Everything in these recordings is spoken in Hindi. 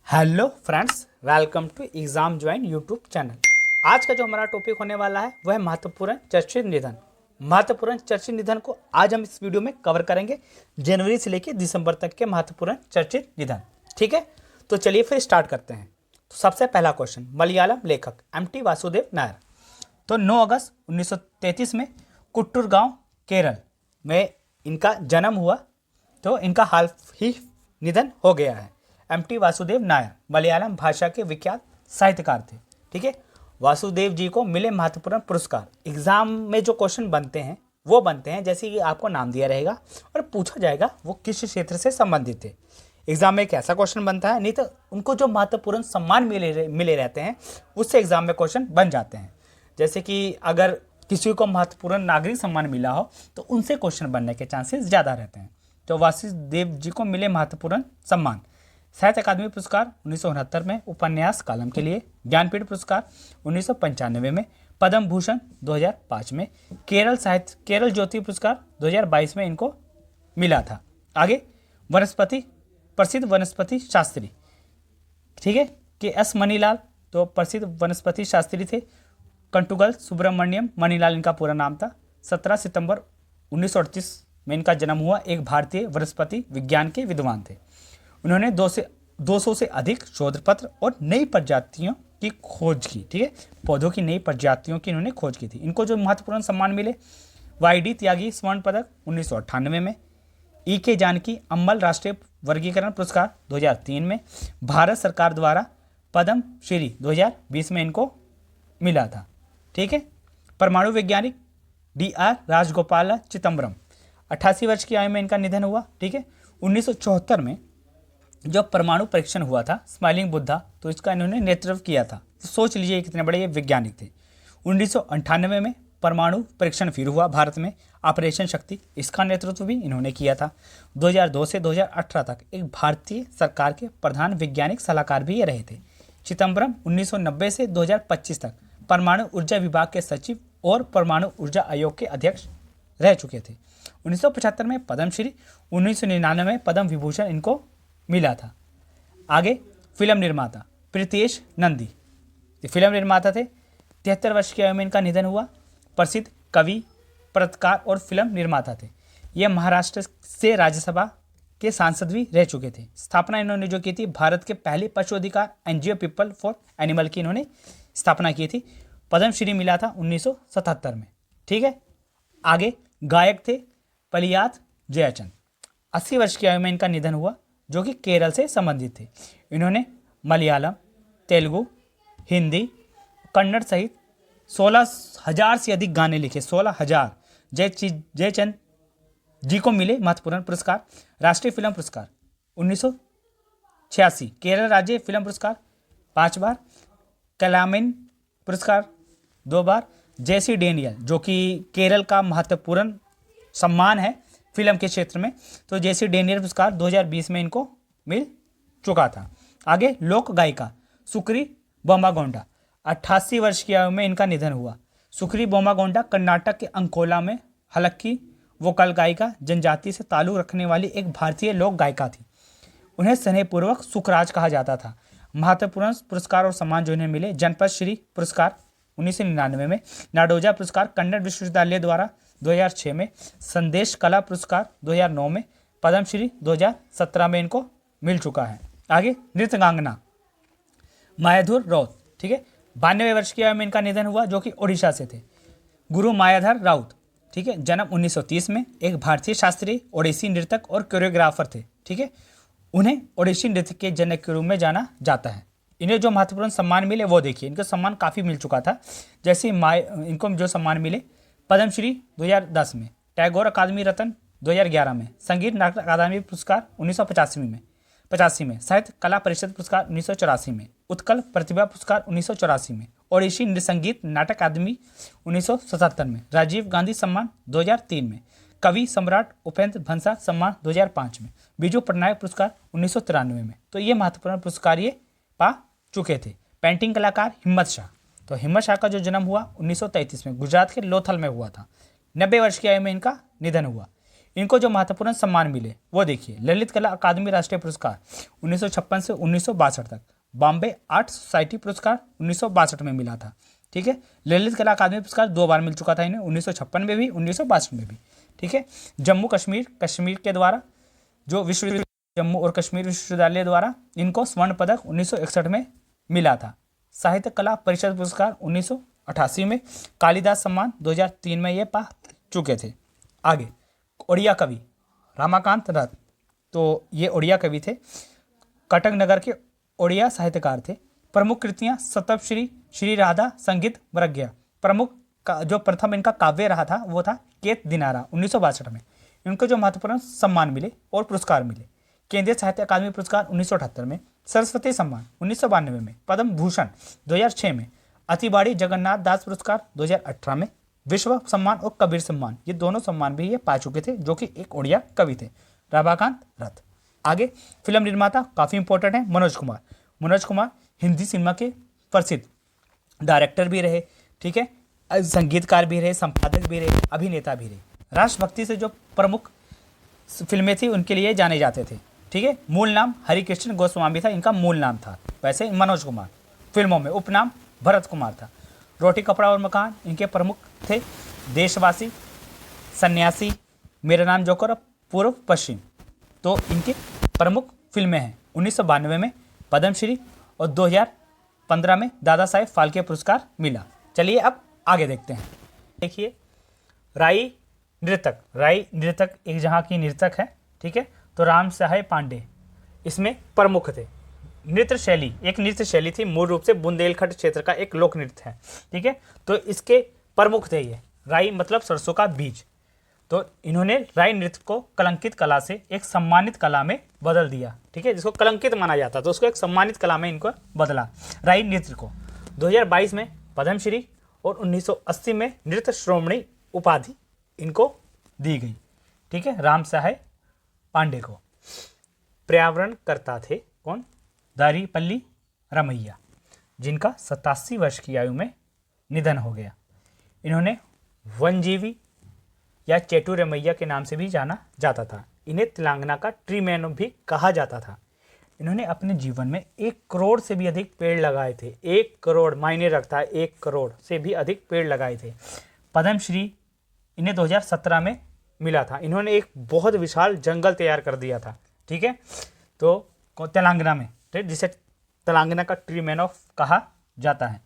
Hello friends, welcome to exam join YouTube channel. आज का जो हमारा टॉपिक होने वाला है वह है महत्वपूर्ण चर्चित निधन। महत्वपूर्ण चर्चित निधन को आज हम इस वीडियो में कवर करेंगे। जनवरी से लेकर दिसंबर तक के महत्वपूर्ण चर्चित निधन। ठीक है, तो चलिए फिर स्टार्ट करते हैं। तो सबसे पहला क्वेश्चन, मलयालम लेखक एम.टी. वासुदेव नायर। तो 9 अगस्त 1933 में कुट्टूर गांव केरल में इनका जन्म हुआ। तो इनका हाल ही निधन हो गया है। एम.टी. वासुदेव नायर मलयालम भाषा के विख्यात साहित्यकार थे। ठीक है, वासुदेव जी को मिले महत्वपूर्ण पुरस्कार। एग्जाम में जो क्वेश्चन बनते हैं वो बनते हैं जैसे कि आपको नाम दिया रहेगा और पूछा जाएगा वो किस क्षेत्र से संबंधित थे। एग्जाम में एक ऐसा क्वेश्चन बनता है, नहीं तो उनको जो महत्वपूर्ण सम्मान मिले रहते हैं उससे एग्जाम में क्वेश्चन बन जाते हैं। जैसे कि अगर किसी को महत्वपूर्ण नागरिक सम्मान मिला हो तो उनसे क्वेश्चन बनने के चांसेस ज़्यादा रहते हैं। तो वासुदेव जी को मिले महत्वपूर्ण सम्मान, साहित्य अकादमी पुरस्कार 1969 में उपन्यास कालम के लिए, ज्ञानपीठ पुरस्कार 1995 में, पद्म भूषण 2005 में, केरल ज्योति पुरस्कार 2022 में इनको मिला था। आगे वनस्पति, प्रसिद्ध वनस्पति शास्त्री, ठीक है, के एस मनीलाल तो प्रसिद्ध वनस्पति शास्त्री थे। कंटुगल सुब्रमण्यम मनीलाल इनका पूरा नाम था। 17 सितंबर 1938 में इनका जन्म हुआ। एक भारतीय वनस्पति विज्ञान के विद्वान थे। उन्होंने 200 से अधिक शोध पत्र और नई प्रजातियों की खोज की। ठीक है, पौधों की नई प्रजातियों की इन्होंने खोज की थी। इनको जो महत्वपूर्ण सम्मान मिले, वाई.डी. त्यागी स्वर्ण पदक 1998 में, ई.के. जानकी अम्मल राष्ट्रीय वर्गीकरण पुरस्कार 2003 में, भारत सरकार द्वारा पद्म श्री 2020 में इनको मिला था। ठीक है, परमाणु वैज्ञानिक डी.आर. राजगोपाल चिदम्बरम 88 वर्ष की आयु में इनका निधन हुआ। ठीक है, 1974 में जब परमाणु परीक्षण हुआ था स्माइलिंग बुद्धा, तो इसका इन्होंने नेतृत्व किया था। तो सोच लीजिए कितने बड़े ये वैज्ञानिक थे। 1998 में परमाणु परीक्षण फिर हुआ भारत में, ऑपरेशन शक्ति, इसका नेतृत्व भी इन्होंने किया था। 2002 से 2018 तक एक भारतीय सरकार के प्रधान वैज्ञानिक सलाहकार भी ये रहे थे। चिदम्बरम 1990 से 2025 तक परमाणु ऊर्जा विभाग के सचिव और परमाणु ऊर्जा आयोग के अध्यक्ष रह चुके थे। 1975 में पद्मश्री, 1999 में पद्म विभूषण इनको मिला था। आगे फिल्म निर्माता प्रीतेश नंदी, फिल्म निर्माता थे। 73 वर्ष की आयु में इनका निधन हुआ। प्रसिद्ध कवि, पत्रकार और फिल्म निर्माता थे। यह महाराष्ट्र से राज्यसभा के सांसद भी रह चुके थे। स्थापना इन्होंने जो की थी, भारत के पहले पशु अधिकार एनजीओ पीपल फॉर एनिमल की इन्होंने स्थापना की थी। पद्मश्री मिला था 1977 में। ठीक है, आगे गायक थे पलियात जयचंद। 80 वर्ष की आयु में इनका निधन हुआ, जो कि केरल से संबंधित थे। इन्होंने मलयालम, तेलुगु, हिंदी, कन्नड़ सहित 16,000 से अधिक गाने लिखे। 16,000। जयचंद जी को मिले महत्वपूर्ण पुरस्कार, राष्ट्रीय फिल्म पुरस्कार 1986, केरल राज्य फिल्म पुरस्कार 5 बार, कलामिन पुरस्कार 2 बार, जेसी डेनियल जो कि केरल का महत्वपूर्ण सम्मान है फिल्म के क्षेत्र में, तो जेसी डेनियल पुरस्कार 2020 में इनको मिल चुका था। आगे लोक गायिका सुक्री बोम्मागोंडा, 88 वर्ष की आयु में इनका निधन हुआ। सुक्री बोम्मागोंडा कर्नाटक के अंकोला में हल्की वोकल गायिका, जनजाति से ताल्लुक रखने वाली एक भारतीय लोक गायिका थी। उन्हें स्नेहपूर्वक सुखराज कहा जाता था। महत्वपूर्ण पुरस्कार और सम्मान जो इन्हें मिले, जनपद श्री पुरस्कार 1999 में, नाडोजा पुरस्कार कन्नड़ विश्वविद्यालय द्वारा 2006 में, संदेश कला पुरस्कार 2009 में, पद्मश्री 2017 में इनको मिल चुका है। आगे नृत्यगांगना मायाधुर राउत, ठीक है, 92 वर्ष की आयु में इनका निधन हुआ, जो कि ओडिशा से थे। गुरु मायाधर राउत, ठीक है, जन्म 1930 में, एक भारतीय शास्त्रीय ओडिसी नृतक और कोरियोग्राफर थे। ठीक है, उन्हें ओडिसी नृत्य के जनक के रूप में जाना जाता है। इन्हें जो महत्वपूर्ण सम्मान मिले वो देखिए, इनको सम्मान काफ़ी मिल चुका था। जैसे इनको जो सम्मान मिले, पद्मश्री 2010 में, टैगोर अकादमी रत्न 2011 में, संगीत नाटक अकादमी पुरस्कार 1985 में, साहित्य कला परिषद पुरस्कार 1984 में, उत्कल प्रतिभा पुरस्कार 1984 में, ओडिसी नृत्य संगीत नाटक अकादमी 1977 में, राजीव गांधी सम्मान 2003 में, कवि सम्राट उपेंद्र भंसार सम्मान 2005 में, बिजू पटनायक पुरस्कार 1993 में। तो ये महत्वपूर्ण पुरस्कार ये पा चुके थे। पेंटिंग कलाकार हिम्मत शाह, तो हिम्मत शाह का जो जन्म हुआ 1933 में, गुजरात के लोथल में हुआ था। 90 वर्ष की आयु में इनका निधन हुआ। इनको जो महत्वपूर्ण सम्मान मिले वो देखिए। ललित कला अकादमी राष्ट्रीय पुरस्कार 1956 से 1962 तक, बॉम्बे आर्ट सोसाइटी पुरस्कार 1962 में मिला था। ठीक है, ललित कला अकादमी पुरस्कार 2 बार मिल चुका था इन्हें, 1956 में भी, 1962 में भी। ठीक है, जम्मू कश्मीर के द्वारा जो जम्मू और कश्मीर विश्वविद्यालय द्वारा इनको स्वर्ण पदक 1961 में मिला था। साहित्य कला परिषद पुरस्कार 1988 में, कालिदास सम्मान 2003 में ये पा चुके थे। आगे ओडिया कवि रमाकांत रथ, तो ये ओडिया कवि थे, कटक नगर के ओडिया साहित्यकार थे। प्रमुख कृतियां सप्तश्री, श्री राधा संगीत प्रज्ञा। प्रमुख जो प्रथम इनका काव्य रहा था वो था केत दिनारा 1962 में। इनको जो महत्वपूर्ण सम्मान मिले और पुरस्कार मिले, केंद्रीय साहित्य अकादमी पुरस्कार 1978 में, सरस्वती सम्मान 1992 में, पद्म भूषण 2006 में, अतिबाड़ी जगन्नाथ दास पुरस्कार 2018 में, विश्व सम्मान और कबीर सम्मान, ये दोनों सम्मान भी ये पा चुके थे, जो कि एक ओडिया कवि थे, रमाकांत रथ। आगे फिल्म निर्माता काफ़ी इंपॉर्टेंट है, मनोज कुमार हिंदी सिनेमा के प्रसिद्ध डायरेक्टर भी रहे। ठीक है, संगीतकार भी रहे, संपादक भी रहे, अभिनेता भी रहे। राष्ट्रभक्ति से जो प्रमुख फिल्में थी उनके लिए जाने जाते थे। ठीक है, मूल नाम हरिकृष्ण गोस्वामी था, इनका मूल नाम था। वैसे मनोज कुमार, फिल्मों में उपनाम भरत कुमार था। रोटी कपड़ा और मकान इनके प्रमुख थे। देशवासी, सन्यासी, मेरा नाम जोकर और पूर्व पश्चिम, तो इनके प्रमुख फिल्में हैं। 1992 में पद्मश्री और 2015 में दादा साहेब फाल्के पुरस्कार मिला। चलिए अब आगे देखते हैं। देखिए, राई नृतक एक जहाँ की नृतक है। ठीक है, तो राम सहाय पांडे इसमें प्रमुख थे। नृत्य शैली थी, मूल रूप से बुंदेलखंड क्षेत्र का एक लोक नृत्य है। ठीक है, तो इसके प्रमुख थे ये। राई मतलब सरसों का बीज, तो इन्होंने राई नृत्य को कलंकित कला से एक सम्मानित कला में बदल दिया। ठीक है, जिसको कलंकित माना जाता तो उसको एक सम्मानित कला में इनको बदला राई नृत्य को। 2022 में पद्मश्री और 1980 में नृत्य श्रोमणी उपाधि इनको दी गई। ठीक है, राम सहाय पांडे को। पर्यावरणकर्ता थे कौन? दारीपल्ली रमैया, जिनका 87 वर्ष की आयु में निधन हो गया। इन्होंने वनजीवी या चेटू रमैया के नाम से भी जाना जाता था। इन्हें तेलंगाना का ट्री मैन भी कहा जाता था। इन्होंने अपने जीवन में 1 करोड़ से भी अधिक पेड़ लगाए थे। 1 करोड़ मायने रखता है, 1 करोड़ से भी अधिक पेड़ लगाए थे। पद्मश्री इन्हें 2017 में मिला था। इन्होंने एक बहुत विशाल जंगल तैयार कर दिया था। ठीक है, तो तेलंगाना में, जिसे तेलंगाना का ट्री मैन ऑफ कहा जाता है।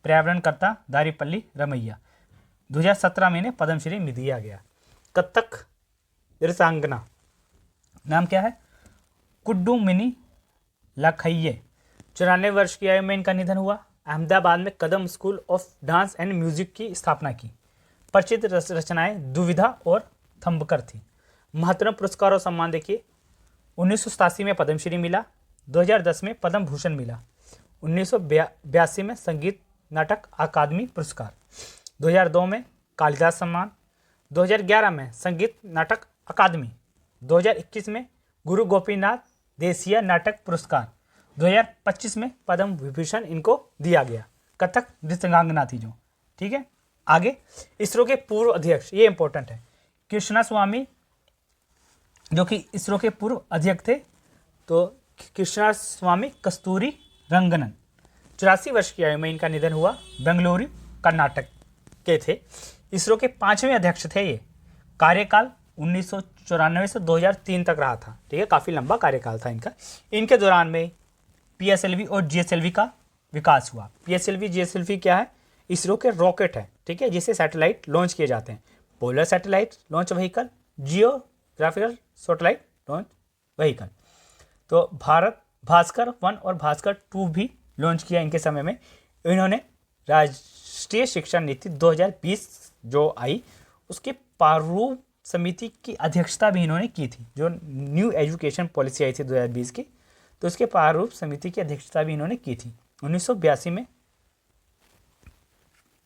पर्यावरणकर्ता दारीपल्ली रमैया, 2017 में इन्हें पद्मश्री दिया गया। कथक नृत्यांगना नाम क्या है? कुड्डू मिनी लखइये, 94 वर्ष की आयु में इनका निधन हुआ। अहमदाबाद में Kadam school of dance and music की स्थापना की। प्रसिद्ध रचनाएं दुविधा और थंबकर थी। महत्वपूर्ण पुरस्कार और सम्मान देखिए, 1987 में पद्मश्री मिला, 2010 में पद्म भूषण मिला, 1982 में संगीत नाटक अकादमी पुरस्कार, 2002 में कालिदास सम्मान, 2011 में संगीत नाटक अकादमी, 2021 में गुरु गोपीनाथ देसिया नाटक पुरस्कार, 2025 में पद्म विभूषण इनको दिया गया। कथक नृत्यांगना थी जो। ठीक है, आगे इसरो के पूर्व अध्यक्ष, ये इंपॉर्टेंट है, कृष्णा स्वामी, जो कि इसरो के पूर्व अध्यक्ष थे। तो कृष्णा स्वामी कस्तूरी रंगनन, 84 वर्ष की आयु में इनका निधन हुआ। बेंगलुरु कर्नाटक के थे। इसरो के 5वें अध्यक्ष थे ये। कार्यकाल 1994 से 2003 तक रहा था। ठीक है, काफ़ी लंबा कार्यकाल था इनका। इनके दौरान में PSLV और GSLV का विकास हुआ। PSLV GSLV क्या है? इसरो के रॉकेट है। ठीक है, जिससे सैटेलाइट लॉन्च किए जाते हैं। Polar satellite launch vehicle, geographical satellite launch vehicle. तो भारत भास्कर 1 और भास्कर 2 भी लॉन्च किया इनके समय में। इन्होंने राष्ट्रीय शिक्षा नीति 2020 जो आई, उसके प्रारूप समिति की अध्यक्षता भी इन्होंने की थी। जो न्यू एजुकेशन पॉलिसी आई थी 2020 की, तो उसके प्रारूप समिति की अध्यक्षता भी इन्होंने की थी। 1982 में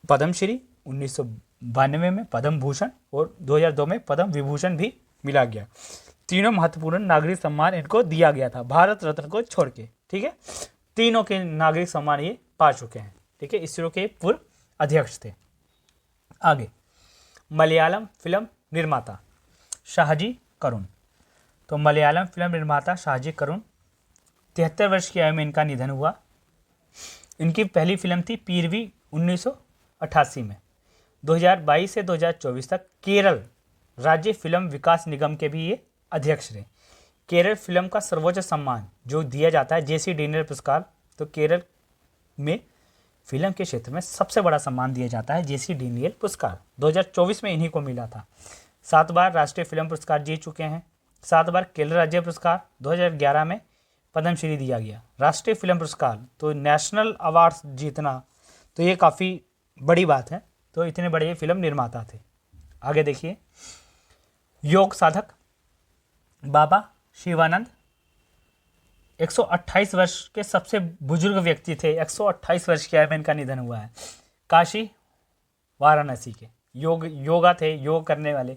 पद्मश्री, 1992 में पद्म भूषण और 2002 में पद्म विभूषण भी मिला गया। तीनों महत्वपूर्ण नागरिक सम्मान इनको दिया गया था, भारत रत्न को छोड़ के। ठीक है, तीनों के नागरिक सम्मान ये पा चुके हैं। ठीक है, इसरो के पूर्व अध्यक्ष थे। आगे मलयालम फिल्म निर्माता शाहजी करुण। तो मलयालम फिल्म निर्माता शाहजी करुण, 73 वर्ष की आयु में इनका निधन हुआ। इनकी पहली फिल्म थी पीरवी 1988 में। 2022 से 2024 तक केरल राज्य फिल्म विकास निगम के भी ये अध्यक्ष रहे। केरल फिल्म का सर्वोच्च सम्मान जो दिया जाता है जेसी डेनियल पुरस्कार, तो केरल में फिल्म के क्षेत्र में सबसे बड़ा सम्मान दिया जाता है जेसी डेनियल पुरस्कार। 2024 में इन्हीं को मिला था। 7 बार राष्ट्रीय फिल्म पुरस्कार जीत चुके हैं। 7 बार केरल राज्य पुरस्कार, 2011 में पद्मश्री दिया गया। राष्ट्रीय फिल्म पुरस्कार तो नेशनल अवार्ड्स जीतना तो ये काफ़ी बड़ी बात है। तो इतने बड़े ये फिल्म निर्माता थे। आगे देखिए, योग साधक बाबा शिवानंद 128 वर्ष के सबसे बुजुर्ग व्यक्ति थे। 128 वर्ष की आयु में इनका निधन हुआ है। काशी वाराणसी के योगा थे, योग करने वाले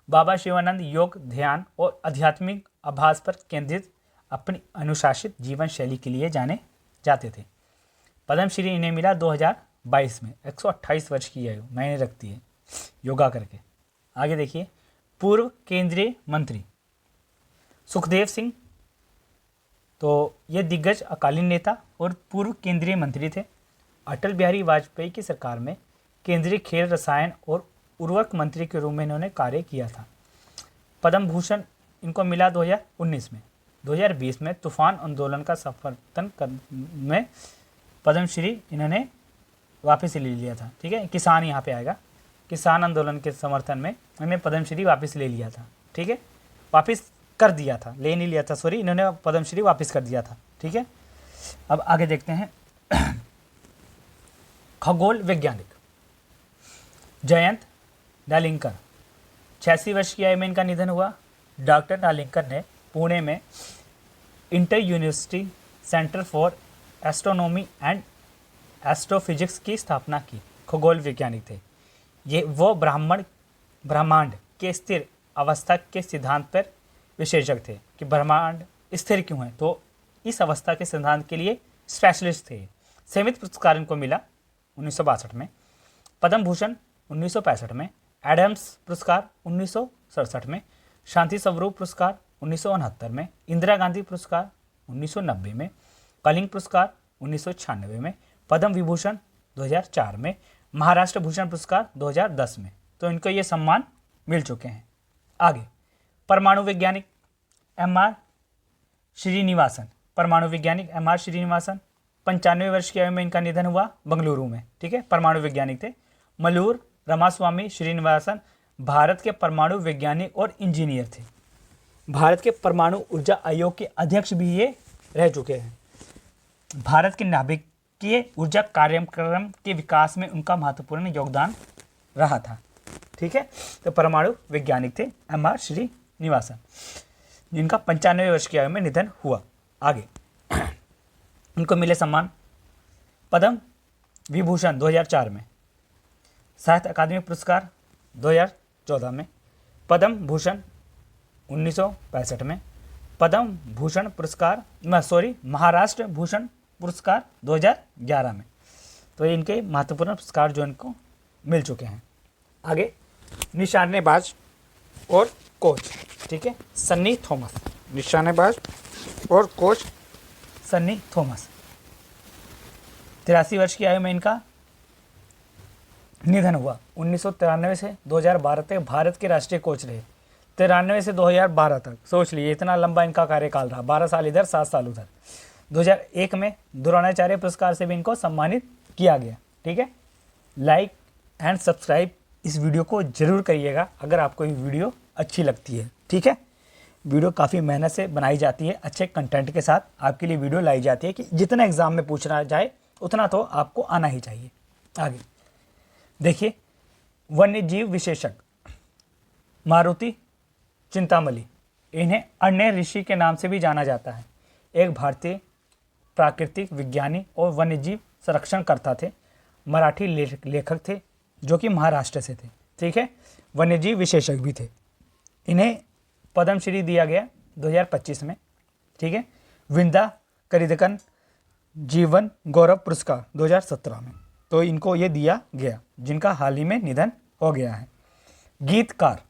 बाबा शिवानंद योग, ध्यान और आध्यात्मिक अभ्यास पर केंद्रित अपनी अनुशासित जीवन शैली के लिए जाने जाते थे। पद्मश्री इन्हें मिला 2022 में। 128 वर्ष की आयु मायने रखती है योगा करके। आगे देखिए, पूर्व केंद्रीय मंत्री सुखदेव सिंह, तो ये दिग्गज अकालीन नेता और पूर्व केंद्रीय मंत्री थे। अटल बिहारी वाजपेयी की सरकार में केंद्रीय खेल, रसायन और उर्वरक मंत्री के रूप में इन्होंने कार्य किया था। पद्म भूषण इनको मिला 2019 में। 2020 में तूफान आंदोलन का समर्थन में पद्मश्री इन्होंने वापस ले लिया था। ठीक है, किसान यहाँ पे आएगा। किसान आंदोलन के समर्थन में इन्होंने पद्मश्री वापस ले लिया था। ठीक है, वापस कर दिया था, ले नहीं लिया था, सॉरी, इन्होंने पद्मश्री वापस कर दिया था। ठीक है, अब आगे देखते हैं। खगोल वैज्ञानिक जयंत नालिंकर, 86 वर्ष की आयु में इनका निधन हुआ। डॉक्टर नालिंकर ने पुणे में inter university centre for astronomy and astrophysics की स्थापना की। खगोल वैज्ञानिक थे ये। वो ब्रह्मांड के स्थिर अवस्था के सिद्धांत पर विशेषज्ञ थे कि ब्रह्मांड स्थिर क्यों है, तो इस अवस्था के सिद्धांत के लिए स्पेशलिस्ट थे। सीमित पुरस्कार इनको मिला 1962 में, पद्म भूषण 1965 में, एडम्स पुरस्कार 1967 में, शांति स्वरूप पुरस्कार 1969 में, इंदिरा गांधी पुरस्कार 1990 में, कलिंग पुरस्कार 1996 में, पद्म विभूषण 2004 में, महाराष्ट्र भूषण पुरस्कार 2010 में। तो इनको ये सम्मान मिल चुके हैं। आगे, परमाणु वैज्ञानिक एम.आर. श्रीनिवासन। परमाणु वैज्ञानिक एम.आर. श्रीनिवासन, 95 वर्ष की आयु में इनका निधन हुआ बेंगलुरु में। ठीक है, परमाणु वैज्ञानिक थे। मल्लूर रामास्वामी श्रीनिवासन भारत के परमाणु वैज्ञानिक और इंजीनियर थे। भारत के परमाणु ऊर्जा आयोग के अध्यक्ष भी ये रह चुके हैं। भारत के नाभिकीय ऊर्जा कार्यक्रम के विकास में उनका महत्वपूर्ण योगदान रहा था। ठीक है, तो परमाणु वैज्ञानिक थे एम.आर. श्रीनिवासन, जिनका 95 वर्ष की आयु में निधन हुआ। आगे उनको मिले सम्मान पद्म विभूषण 2004 में, साहित्य अकादमी पुरस्कार 2014 में, पद्म भूषण 1965 में, पद्म भूषण पुरस्कार महाराष्ट्र भूषण पुरस्कार 2011 में। तो ये इनके महत्वपूर्ण पुरस्कार जो इनको मिल चुके हैं। आगे, निशानेबाज और कोच। ठीक है, सन्नी थॉमस, निशानेबाज और कोच सन्नी थॉमस, 83 वर्ष की आयु में इनका निधन हुआ। 1993 से 2012 तक भारत के राष्ट्रीय कोच रहे। 93 से 2012 तक, सोच लीजिए इतना लंबा इनका कार्यकाल रहा। 12 साल इधर, 7 साल उधर। 2001 में द्रोणाचार्य पुरस्कार से भी इनको सम्मानित किया गया। ठीक है, लाइक एंड सब्सक्राइब इस वीडियो को जरूर करिएगा अगर आपको ये वीडियो अच्छी लगती है। ठीक है, वीडियो काफ़ी मेहनत से बनाई जाती है, अच्छे कंटेंट के साथ आपके लिए वीडियो लाई जाती है कि जितना एग्जाम में पूछना जाए उतना तो आपको आना ही चाहिए। आगे देखिए, वन्य जीव विशेषज्ञ मारुति चिंतामणि, इन्हें अरण्य ऋषि के नाम से भी जाना जाता है। एक भारतीय प्राकृतिक विज्ञानी और वन्य जीव संरक्षणकर्ता थे। मराठी लेखक थे जो कि महाराष्ट्र से थे। ठीक है, वन्यजीव विशेषज्ञ भी थे। इन्हें पद्मश्री दिया गया 2025 में। ठीक है, विंदा करिदकन जीवन गौरव पुरस्कार 2017 में। तो इनको ये दिया गया, जिनका हाल ही में निधन हो गया है। गीतकार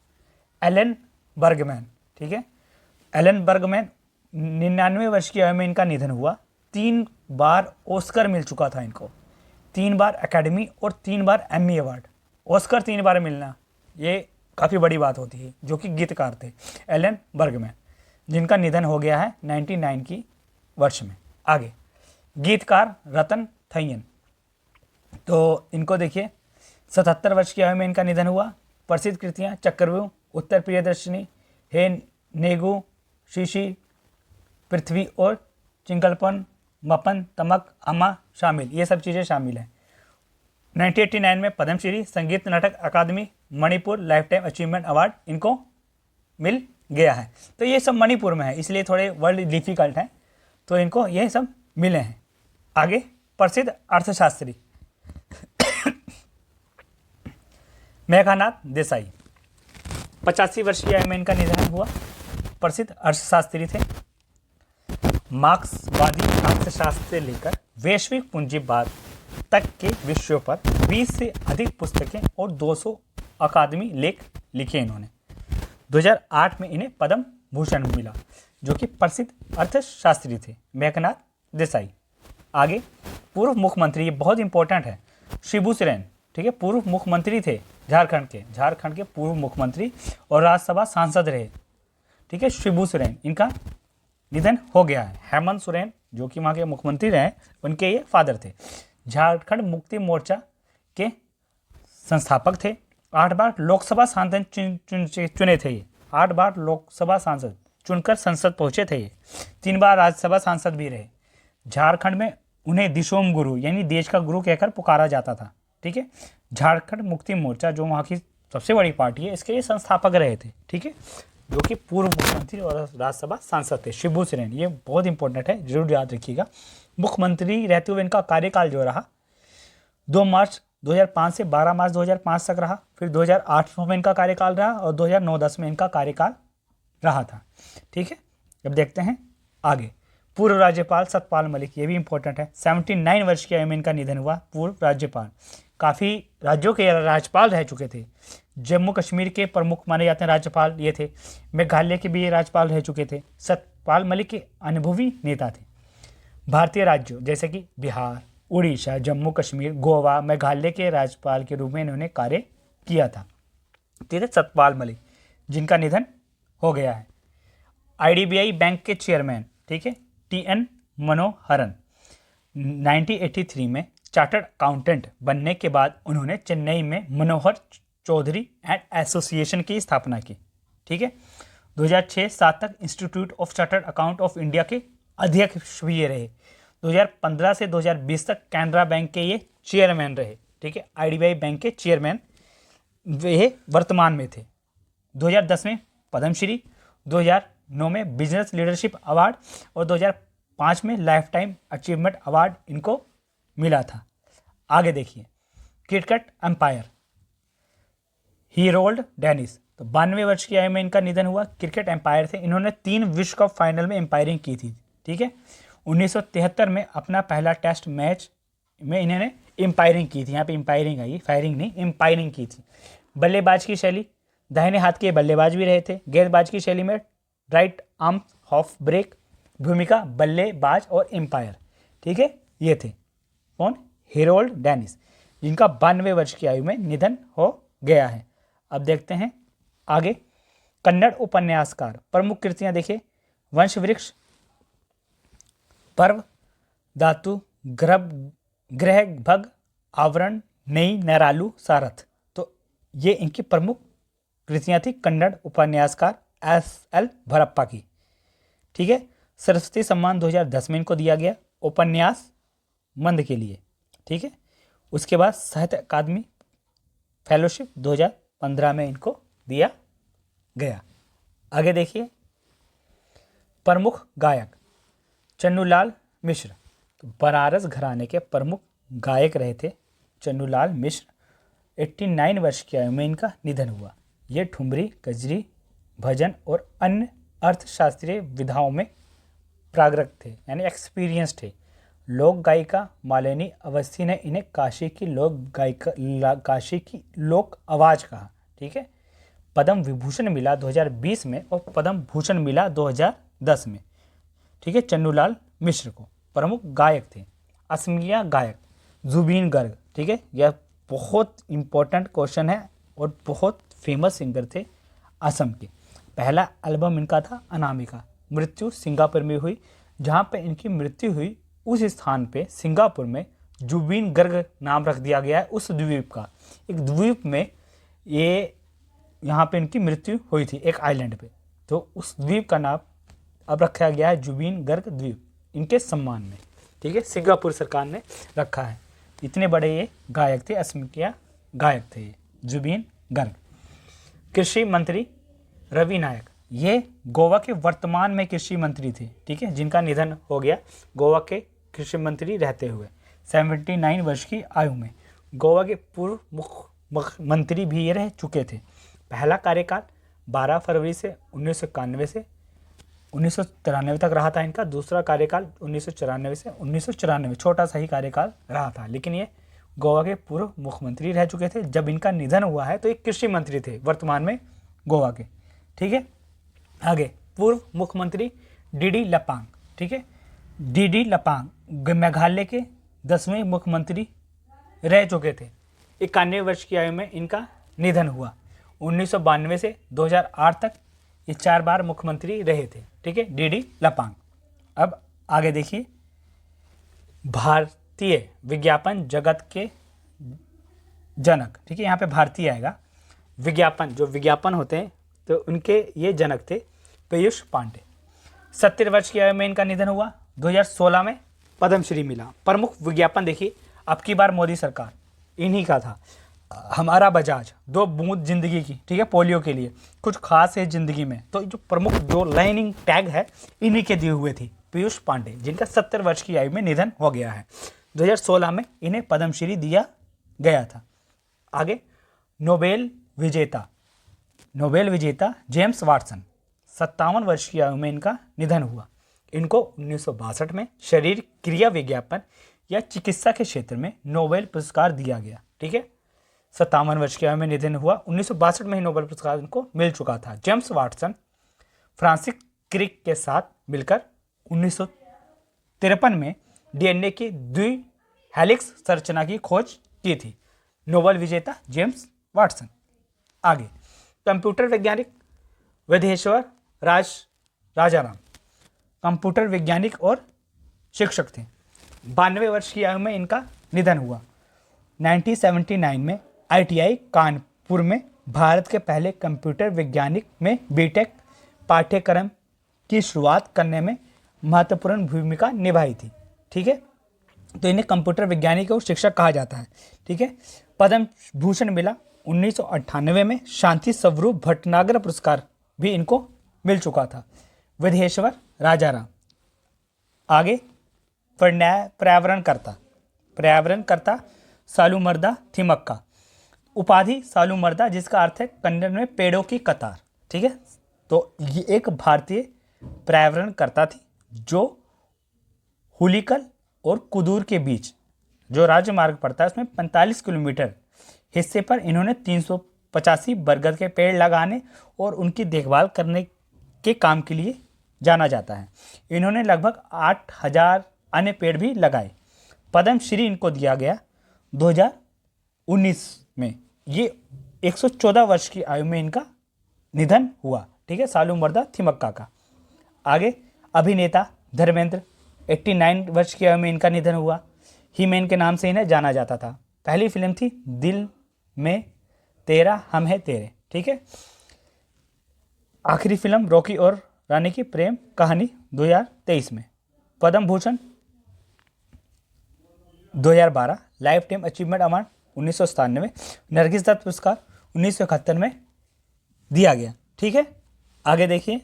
एलन बर्गमैन, ठीक है। एलन बर्गमैन 99 वर्ष की आयु में इनका निधन हुआ। 3 बार ऑस्कर मिल चुका था इनको, 3 बार एकेडमी और 3 बार एमी अवार्ड। ऑस्कर 3 बार मिलना ये काफ़ी बड़ी बात होती है, जो कि गीतकार थे एलन बर्गमैन, जिनका निधन हो गया है 99 की वर्ष में। आगे गीतकार रतन थयन, तो इनको देखिए 77 वर्ष की आयु में इनका निधन हुआ। प्रसिद्ध कृतियाँ चक्रव्यूह, उत्तर प्रियदर्शिनी, हे नेगू, शीशी, पृथ्वी और चिंकलपन, मपन, तमक, अमा शामिल, ये सब चीज़ें शामिल हैं। 1989 में Padmashri, Sangeet Natak Akademi, Manipur lifetime achievement award इनको मिल गया है। तो ये सब मणिपुर में है, इसलिए थोड़े वर्ड डिफिकल्ट हैं, तो इनको ये सब मिले हैं। आगे प्रसिद्ध अर्थशास्त्री मेघनाद देसाई, 85 वर्ष की आयु में इनका निधन हुआ। प्रसिद्ध अर्थशास्त्री थे। मार्क्सवादी अर्थशास्त्र से लेकर वैश्विक पूंजीवाद तक के विषयों पर 20 से अधिक पुस्तकें और 200 अकादमी लेख लिखे इन्होंने। 2008 में इन्हें पद्म भूषण मिला, जो कि प्रसिद्ध अर्थशास्त्री थे मेघनाद देसाई। आगे पूर्व मुख्यमंत्री, ये बहुत इंपॉर्टेंट है, शिबू सोरेन, ठीक है, पूर्व मुख्यमंत्री थे झारखंड के पूर्व मुख्यमंत्री और राज्यसभा सांसद रहे, ठीक है, शिबू सोरेन, इनका निधन हो गया है। हेमंत सोरेन जो कि वहाँ के मुख्यमंत्री रहे, उनके ये फादर थे। झारखंड मुक्ति मोर्चा के संस्थापक थे। 8 बार लोकसभा सांसद चुने थे ये, 8 बार लोकसभा सांसद चुनकर संसद पहुंचे थे ये। 3 बार राज्यसभा सांसद भी रहे। झारखंड में उन्हें दिशोम गुरु यानी देश का गुरु कहकर पुकारा जाता था, ठीक है। झारखंड मुक्ति मोर्चा जो वहाँ की सबसे बड़ी पार्टी है, इसके ये संस्थापक रहे थे, ठीक है, जो कि पूर्व मुख्यमंत्री और राज्यसभा सांसद थे शिबू सोरेन। ये बहुत इंपॉर्टेंट है, जरूर याद रखिएगा। मुख्यमंत्री रहते हुए इनका कार्यकाल जो रहा 2 मार्च 2005 से 12 मार्च 2005 तक रहा। फिर 2008 में इनका कार्यकाल रहा और 2009-10 में इनका कार्यकाल रहा था, ठीक है। अब देखते हैं आगे। पूर्व राज्यपाल सतपाल मलिक, ये भी इंपॉर्टेंट है। 79 वर्ष की आयु में इनका निधन हुआ। पूर्व राज्यपाल, काफ़ी राज्यों के राज्यपाल रह चुके थे। जम्मू कश्मीर के प्रमुख माने जाते हैं राज्यपाल ये थे। मेघालय के भी ये राज्यपाल रह चुके थे। सतपाल मलिक के अनुभवी नेता थे। भारतीय राज्यों जैसे कि बिहार, उड़ीसा, जम्मू कश्मीर, गोवा, मेघालय के राज्यपाल के रूप में इन्होंने कार्य किया था, ठीक है, सतपाल मलिक, जिनका निधन हो गया है। IDBI बैंक के चेयरमैन, ठीक है, TN मनोहरन, 1983 में चार्टर्ड अकाउंटेंट बनने के बाद उन्होंने चेन्नई में मनोहर चौधरी एंड एसोसिएशन की स्थापना की, ठीक है। 2006-07 तक institute of chartered account of India के अध्यक्ष भी ये रहे। 2015 से 2020 तक कैनरा बैंक के ये चेयरमैन रहे, ठीक है। IDBI बैंक के चेयरमैन वे वर्तमान में थे। 2010 में पद्मश्री, 2009 में बिजनेस लीडरशिप अवार्ड और 2005 में लाइफ टाइम अचीवमेंट अवार्ड इनको मिला था। आगे देखिए, क्रिकेट एम्पायर हीरोल्ड डेनिस, तो 92 वर्ष की आयु में इनका निधन हुआ। क्रिकेट एम्पायर थे, इन्होंने 3 विश्व कप फाइनल में एम्पायरिंग की थी, ठीक है। 1973 में अपना पहला टेस्ट मैच में इन्होंने एम्पायरिंग की थी। यहाँ पे एम्पायरिंग आई, फायरिंग नहीं, एम्पायरिंग की थी। बल्लेबाज की शैली, दाहिने हाथ के बल्लेबाज भी रहे थे। गेंदबाज की शैली में राइट आर्म ऑफ ब्रेक, भूमिका बल्लेबाज और एम्पायर, ठीक है, ये थे। कौन? हेरोल्ड डेनिस, जिनका 92 वर्ष की आयु में निधन हो गया है। अब देखते हैं आगे। कन्नड़ उपन्यासकार, प्रमुख कृतियां देखिए, वंश वृक्ष, पर्व, धातु, ग्रह भग, आवरण, नई, नैरालू, सारथ, तो ये इनकी प्रमुख कृतियां थी कन्नड़ उपन्यासकार SL भरप्पा की, ठीक है। सरस्वती सम्मान 2010 में इनको दिया गया उपन्यास मंद के लिए, ठीक है। उसके बाद साहित्य अकादमी फेलोशिप 2015 में इनको दिया गया। आगे देखिए, प्रमुख गायक चन्नूलाल मिश्र, तो बनारस घराने के प्रमुख गायक रहे थे चन्नूलाल मिश्र। 89 वर्ष की आयु में इनका निधन हुआ। ये ठुमरी, कजरी, भजन और अन्य अर्थशास्त्रीय विधाओं में प्रागरक थे, यानी एक्सपीरियंस थे। लोक गायिका मालिनी अवस्थी ने इन्हें काशी की लोक आवाज़ कहा, ठीक है। पद्म विभूषण मिला 2020 में और पद्म भूषण मिला 2010 में। ठीक है, चन्नूलाल मिश्र को। प्रमुख गायक थे असमिया गायक जुबीन गर्ग। ठीक है, यह बहुत इंपॉर्टेंट क्वेश्चन है और बहुत फेमस सिंगर थे असम के। पहला एल्बम इनका था अनामिका। मृत्यु सिंगापुर में हुई। जहाँ पे इनकी मृत्यु हुई उस स्थान पे सिंगापुर में जुबीन गर्ग नाम रख दिया गया है उस द्वीप का। एक द्वीप में ये यहाँ पे इनकी मृत्यु हुई थी, एक आइलैंड पे, तो उस द्वीप का नाम अब रखा गया है जुबीन गर्ग द्वीप इनके सम्मान में। ठीक है, सिंगापुर सरकार ने रखा है। इतने बड़े ये गायक थे, असमिया गायक थे ये जुबीन गर्ग। कृषि मंत्री रवि नायक, ये गोवा के वर्तमान में कृषि मंत्री थे। ठीक है, जिनका निधन हो गया गोवा के कृषि मंत्री रहते हुए 79 वर्ष की आयु में। गोवा के पूर्व मुख्यमंत्री भी ये रह चुके थे। पहला कार्यकाल 12 फरवरी से 1991 से 1993 तक रहा था इनका। दूसरा कार्यकाल 1994 से 1994, छोटा सा ही कार्यकाल रहा था, लेकिन ये गोवा के पूर्व मुख्यमंत्री रह चुके थे। जब इनका निधन हुआ है तो एक कृषि मंत्री थे वर्तमान में गोवा के। ठीक है, आगे पूर्व मुख्यमंत्री डीडी लपांग। ठीक है, डीडी लपांग मेघालय के 10वें मुख्यमंत्री रह चुके थे। 91 वर्ष की आयु में इनका निधन हुआ। 1992 से 2008 तक ये 4 बार मुख्यमंत्री रहे थे। ठीक है, डीडी लपांग। अब आगे देखिए, भारतीय विज्ञापन जगत के जनक। ठीक है, यहाँ पे भारतीय आएगा। विज्ञापन, जो विज्ञापन होते हैं तो उनके ये जनक थे पीयूष पांडे। 70 वर्ष की आयु में इनका निधन हुआ। 2016 में पद्मश्री मिला। प्रमुख विज्ञापन देखिए, अब की बार मोदी सरकार इन्हीं का था। हमारा बजाज, 2 बूंद जिंदगी की। ठीक है, पोलियो के लिए कुछ खास है जिंदगी में। तो जो प्रमुख जो लाइनिंग टैग है इन्हीं के दिए हुए थे पीयूष पांडे, जिनका 70 वर्ष की आयु में निधन हो गया है। 2016 में इन्हें पद्मश्री दिया गया था। आगे नोबेल विजेता जेम्स वाटसन, 57 वर्ष की आयु में इनका निधन हुआ। इनको 1962 में शरीर क्रिया विज्ञापन या चिकित्सा के क्षेत्र में नोबेल पुरस्कार दिया गया। ठीक है, 57 वर्ष की आयु में निधन हुआ। 1962 में ही नोबेल पुरस्कार इनको मिल चुका था। जेम्स वाटसन फ्रांसिस क्रिक के साथ मिलकर 1953 में डीएनए की द्विहेलिक्स संरचना की खोज की थी। नोबेल विजेता जेम्स वाटसन। आगे कंप्यूटर वैज्ञानिक विधेश्वर राजाराम, कंप्यूटर वैज्ञानिक और शिक्षक थे। 92 वर्ष की आयु में इनका निधन हुआ। 1979 में आईटीआई कानपुर में भारत के पहले कंप्यूटर वैज्ञानिक में बीटेक पाठ्यक्रम की शुरुआत करने में महत्वपूर्ण भूमिका निभाई थी। ठीक है, तो इन्हें कंप्यूटर वैज्ञानिक और शिक्षक कहा जाता है। ठीक है, पद्म भूषण मिला 1998 में। शांति स्वरूप भटनागर पुरस्कार भी इनको मिल चुका था। विधेश्वर राजाराम। आगे पर्यावरणकर्ता सालूमरदा थिमक्का, उपाधि सालूमरदा, जिसका अर्थ है कन्नड़ में पेड़ों की कतार। ठीक है, तो ये एक भारतीय पर्यावरणकर्ता थी जो हुलिकल और कुदूर के बीच जो राजमार्ग पड़ता है उसमें 45 किलोमीटर हिस्से पर इन्होंने 385 बरगद के पेड़ लगाने और उनकी देखभाल करने के काम के लिए जाना जाता है। इन्होंने लगभग 8000 अन्य पेड़ भी लगाए। पद्मश्री इनको दिया गया 2019 में। ये 114 वर्ष की आयु में इनका निधन हुआ। ठीक है, सालूमरदा थिमक्का का। आगे अभिनेता धर्मेंद्र, 89 वर्ष की आयु में इनका निधन हुआ। ही मैन के नाम से इन्हें जाना जाता था। पहली फिल्म थी दिल में तेरा हम है तेरे। ठीक है, आखिरी फिल्म रॉकी और रानी की प्रेम कहानी 2023 में। Padma Bhushan 2012, lifetime achievement award 1997, Nargis Dutt पुरस्कार 1971 में दिया गया। ठीक है, आगे देखिए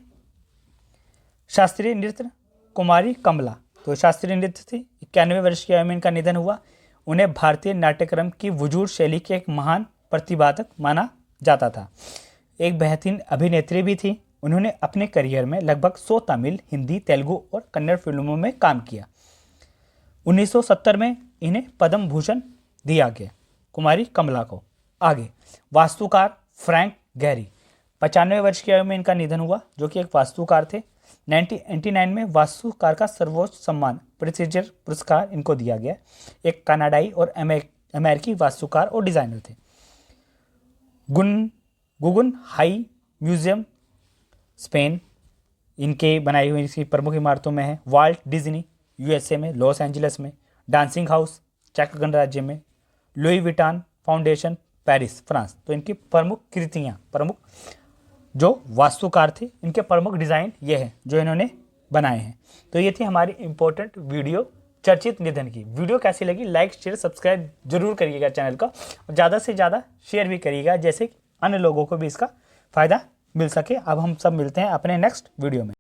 शास्त्रीय नृत्य कुमारी कमला, तो शास्त्रीय नृत्य थी। 91 वर्ष की आयु में इनका निधन हुआ। उन्हें भारतीय नाट्यक्रम की वुजूद शैली के एक महान प्रतिपादक माना जाता था। एक बेहतरीन अभिनेत्री भी थी। उन्होंने अपने करियर में लगभग 100 तमिल, हिंदी, तेलुगु और कन्नड़ फिल्मों में काम किया। 1970 में इन्हें पद्म भूषण दिया गया कुमारी कमला को। आगे वास्तुकार फ्रैंक गैरी, 95 वर्ष की आयु में इनका निधन हुआ, जो कि एक वास्तुकार थे। 1989 में वास्तुकार का सर्वोच्च सम्मान प्रेसिडेंट पुरस्कार इनको दिया गया। एक कनाडाई और अमेरिकी वास्तुकार और डिजाइनर थे। गुगन हाई म्यूजियम स्पेन इनके बनाई हुई इसकी प्रमुख इमारतों में है। वाल्ट डिज्नी यूएसए में लॉस एंजलिस में। डांसिंग हाउस चेक गणराज्य में। Louis Vuitton foundation Paris France. तो इनकी प्रमुख कृतियाँ, प्रमुख जो वास्तुकार थे, इनके प्रमुख डिज़ाइन ये हैं जो इन्होंने बनाए हैं। तो ये थी हमारी इंपॉर्टेंट वीडियो चर्चित निधन की। वीडियो कैसी लगी लाइक शेयर सब्सक्राइब जरूर करिएगा चैनल का, और ज़्यादा से ज़्यादा शेयर भी करिएगा, जैसे अन्य लोगों को भी इसका फ़ायदा मिल सके। अब हम सब मिलते हैं अपने नेक्स्ट वीडियो में।